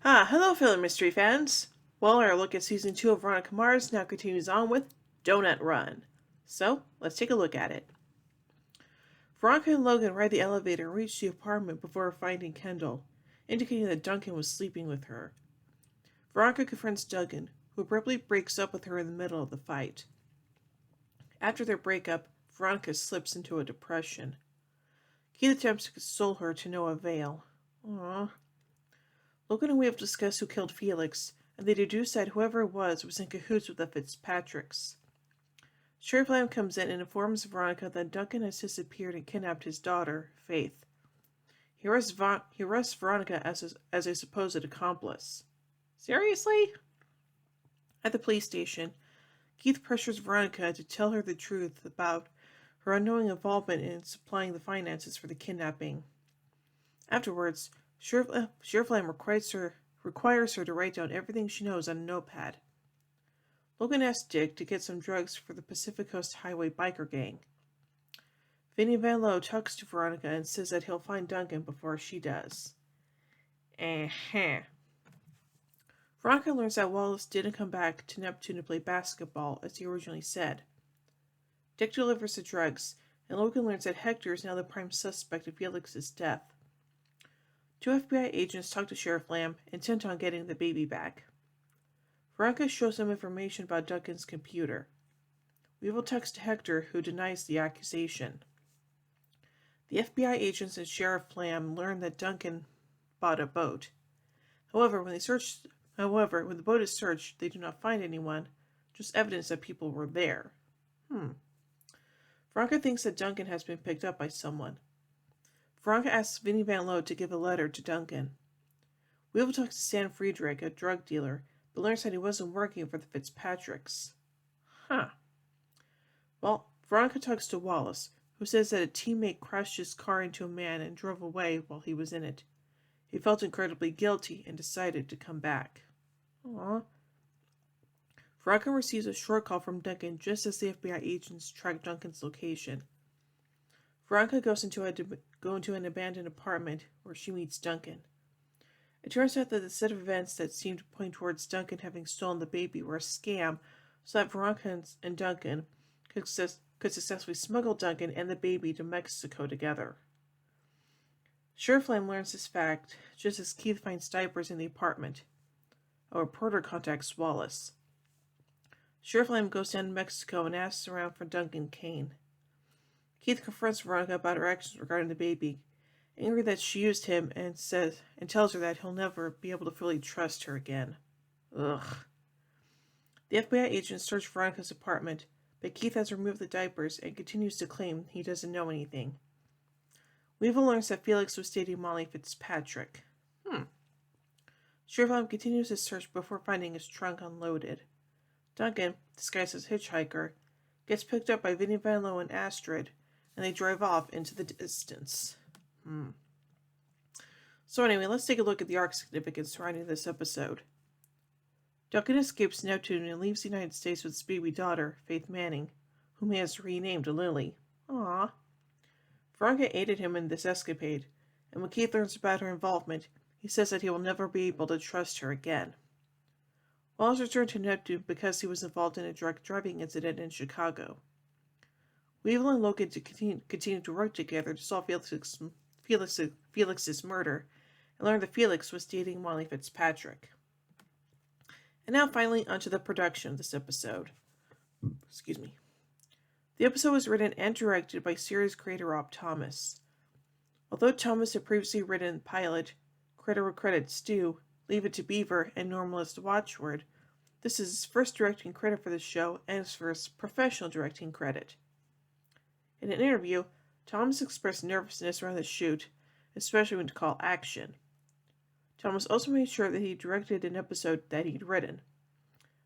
Hello, fellow mystery fans. Well, our look at season 2 of Veronica Mars now continues on with Donut Run. So, let's take a look at it. Veronica and Logan ride the elevator and reach the apartment before finding Kendall, indicating that Duncan was sleeping with her. Veronica confronts Duncan, who abruptly breaks up with her in the middle of the fight. After their breakup, Veronica slips into a depression. Keith attempts to console her to no avail. Aww. Logan and Weave discuss who killed Felix, and they deduce that whoever it was in cahoots with the Fitzpatricks. Sheriff Lamb comes in and informs Veronica that Duncan has disappeared and kidnapped his daughter, Faith. He arrests Veronica as a supposed accomplice. Seriously? At the police station, Keith pressures Veronica to tell her the truth about her unknowing involvement in supplying the finances for the kidnapping. Afterwards, Sheriff Lamb requires her to write down everything she knows on a notepad. Logan asks Dick to get some drugs for the Pacific Coast Highway biker gang. Vinny Van Lowe talks to Veronica and says that he'll find Duncan before she does. Veronica learns that Wallace didn't come back to Neptune to play basketball as he originally said. Dick delivers the drugs, and Logan learns that Hector is now the prime suspect of Felix's death. Two FBI agents talk to Sheriff Lamb, intent on getting the baby back. Veronica shows them information about Duncan's computer. Weevil texts Hector, who denies the accusation. The FBI agents and Sheriff Lamb learn that Duncan bought a boat. However, when the boat is searched, they do not find anyone, just evidence that people were there. Veronica thinks that Duncan has been picked up by someone. Veronica asks Vinny Van Lowe to give a letter to Duncan. Weevil talks to Stan Friedrich, a drug dealer, but learns that he wasn't working for the Fitzpatricks. Well, Veronica talks to Wallace, who says that a teammate crashed his car into a man and drove away while he was in it. He felt incredibly guilty and decided to come back. Aww. Veronica receives a short call from Duncan just as the FBI agents track Duncan's location. Veronica goes into an abandoned apartment where she meets Duncan. It turns out that the set of events that seemed to point towards Duncan having stolen the baby were a scam, so that Veronica and Duncan could successfully smuggle Duncan and the baby to Mexico together. Sheriff Lamb learns this fact just as Keith finds diapers in the apartment. A reporter contacts Wallace. Sheriff Lamb goes down to Mexico and asks around for Duncan Kane. Keith confronts Veronica about her actions regarding the baby, angry that she used him, and tells her that he'll never be able to fully trust her again. Ugh. The FBI agents search Veronica's apartment, but Keith has removed the diapers and continues to claim he doesn't know anything. Weevil learns that Felix was dating Molly Fitzpatrick. Sheriff Lamb continues his search before finding his trunk unloaded. Duncan, disguised as a hitchhiker, gets picked up by Vinny Van Lowe and Astrid, and they drive off into the distance. So anyway, let's take a look at the arc significance surrounding this episode. Duncan escapes Neptune and leaves the United States with his baby daughter, Faith Manning, whom he has renamed Lily. Aww. Veronica aided him in this escapade, and when Keith learns about her involvement, he says that he will never be able to trust her again. Wallace returned to Neptune because he was involved in a drunk driving incident in Chicago. Weevil and Logan continue to work together to solve Felix's murder, and learn that Felix was dating Molly Fitzpatrick. And now finally onto the production of this episode. Excuse me. The episode was written and directed by series creator Rob Thomas. Although Thomas had previously written Pilot, Credit Where Credit's Due, Leave It to Beaver, and Normalist Watchword, this is his first directing credit for the show and his first professional directing credit. In an interview, Thomas expressed nervousness around the shoot, especially when to call action. Thomas also made sure that he directed an episode that he'd written.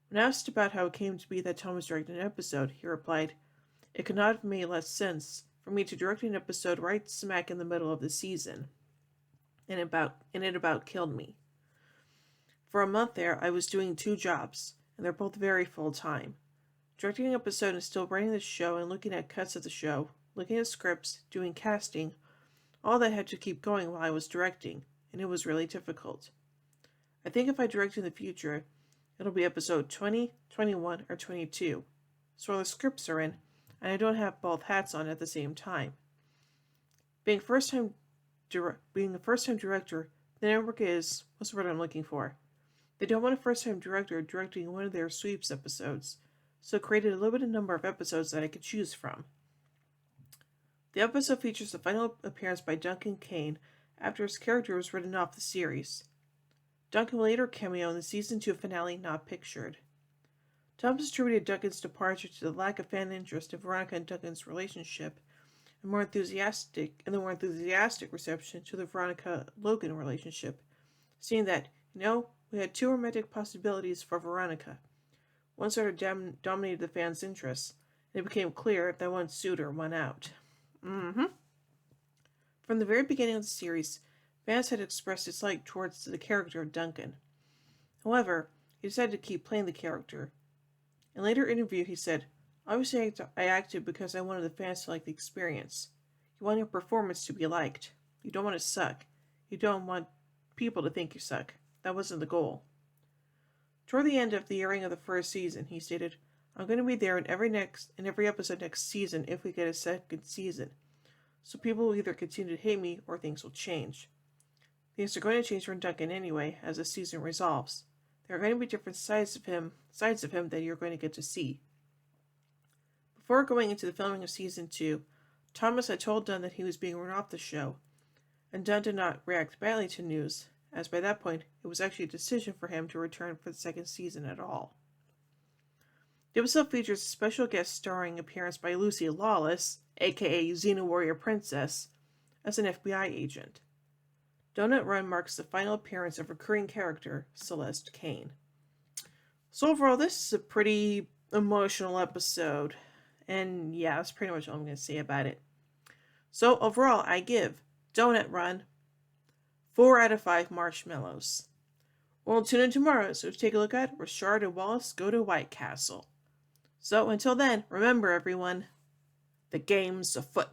When asked about how it came to be that Thomas directed an episode, he replied, "It could not have made less sense for me to direct an episode right smack in the middle of the season, and it about killed me. For a month there, I was doing 2 jobs, and they're both very full-time. Directing an episode and still writing the show and looking at cuts of the show, looking at scripts, doing casting, all that had to keep going while I was directing, and it was really difficult. I think if I direct in the future, it'll be episode 20, 21, or 22. So the scripts are in, and I don't have both hats on at the same time. Being a first-time director, the network is what's the word I'm looking for? They don't want a first-time director directing one of their sweeps episodes, so created a limited number of episodes that I could choose from. The episode features the final appearance by Duncan Kane after his character was written off the series. Duncan will later cameo in the season 2 finale Not Pictured. Thomas attributed Duncan's departure to the lack of fan interest in Veronica and Duncan's relationship, and the more enthusiastic reception to the Veronica-Logan relationship, seeing that, we had two romantic possibilities for Veronica. One sort of dominated the fans' interests, and it became clear that one suitor won out. From the very beginning of the series, fans had expressed dislike towards the character of Duncan. However, he decided to keep playing the character. In a later interview, he said, "Obviously, I acted because I wanted the fans to like the experience. You want your performance to be liked. You don't want to suck. You don't want people to think you suck. That wasn't the goal." Toward the end of the airing of the first season, he stated, "I'm going to be there in every episode next season if we get a second season. So people will either continue to hate me or things will change. Things are going to change for Duncan anyway as the season resolves. There are going to be different sides of him that you're going to get to see." Before going into the filming of season 2, Thomas had told Dunn that he was being run off the show, and Dunn did not react badly to news, as by that point it was actually a decision for him to return for the second season at all. The episode features a special guest starring appearance by Lucy Lawless, aka Xena Warrior Princess, as an FBI agent. Donut Run marks the final appearance of recurring character Celeste Kane. So overall, this is a pretty emotional episode, and yeah, that's pretty much all I'm going to say about it. So overall, I give Donut Run 4 out of 5 marshmallows. We'll tune in tomorrow, so to take a look at Richard and Wallace go to White Castle. So until then, remember everyone, the game's afoot.